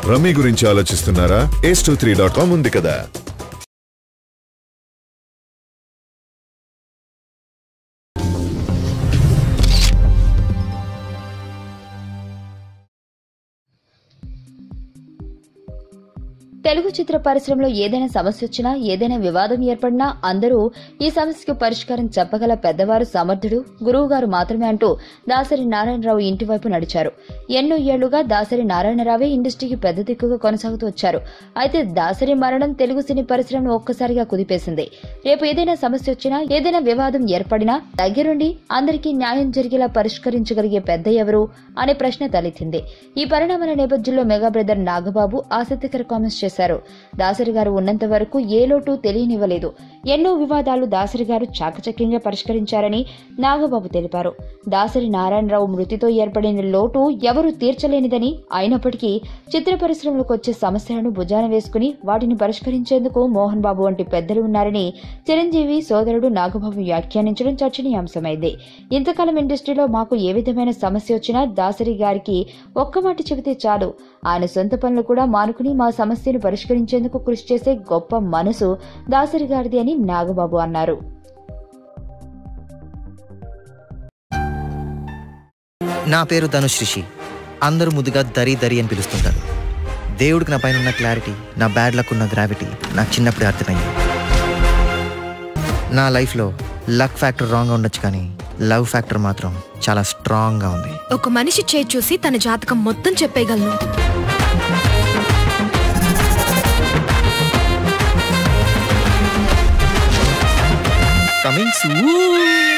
Rummy గురించి ఆలోచిస్తున్నారా? ace23.com ఉంది కదా. తెలుగు చిత్ర పరిశ్రమలో ఏదైనా సమస్య వచ్చినా, ఏదైనా వివాదం ఏర్పడినా అందరూ ఈ సమస్యకు పరిష్కారం చెప్పగల పెద్దవారు, సమర్థుడు, గురువు గారు మాత్రమే అంటూ దాసరి నారాయణరావు ఇంటి వైపు నడిచారు. ఎన్నో ఏళ్లుగా దాసరి నారాయణరావే ఇండస్ట్రీకి పెద్ద దిక్కుగా కొనసాగుతూ వచ్చారు. అయితే దాసరి మరణం తెలుగు సినీ పరిశ్రమను ఒక్కసారిగా కుదిపేసింది. రేపు ఏదైనా సమస్య వచ్చినా, ఏదైనా వివాదం ఏర్పడినా దగ్గరుండి అందరికీ న్యాయం జరిగేలా పరిష్కరించగలిగే పెద్ద ఎవరు అనే ప్రశ్న తలెత్తింది. ఈ పరిణామాల నేపథ్యంలో మెగా బ్రదర్ నాగబాబు ఆసక్తికర కామెంట్స్ చేశారు. దాసరి గారు ఉన్నంత వరకు ఏ లోటు తెలియనివ్వలేదు. ఎన్నో వివాదాలు దాసరి గారు చాకచక్యంగా పరిష్కరించారని నాగబాబు తెలిపారు. దాసరి నారాయణరావు మృతితో ఏర్పడిన లోటు ఎవరూ తీర్చలేనిదని, అయినప్పటికీ చిత్ర పరిశ్రమలకు వచ్చే సమస్యలను భుజాన వేసుకుని వాటిని పరిష్కరించేందుకు మోహన్ బాబు వంటి పెద్దలు ఉన్నారని చిరంజీవి సోదరుడు నాగబాబు వ్యాఖ్యానించడం చర్చనీయాంశమైంది. ఇంతకాలం ఇండస్ట్రీలో మాకు ఏ విధమైన సమస్య వచ్చినా దాసరి గారికి ఒక్క మాట చెబితే చాలు, ఆయన సొంత పనులు కూడా మానుకుని మా సమస్యను పరిష్కరించేందుకు కృషి చేసే గొప్ప మనసు దాసరి గారిది అని నాగబాబు అన్నారు. నా పేరు ధనుష్ రిషి. అందరూ ముద్దుగా దరి దరి అని పిలుస్తుంటారు. దేవుడికి నా పైన ఉన్న క్లారిటీ, నా బ్యాడ్ లక్ ఉన్న గ్రావిటీ నాకు చిన్నప్పుడే అర్థమైంది. నా లైఫ్లో లక్ ఫ్యాక్టర్ రాంగ్గా ఉండొచ్చు, కానీ లవ్ ఫ్యాక్టర్ మాత్రం చాలా స్ట్రాంగ్గా ఉంది. ఒక మనిషి చేయి చూసి తన జాతకం మొత్తం చెప్పేయగలను. Coming soon.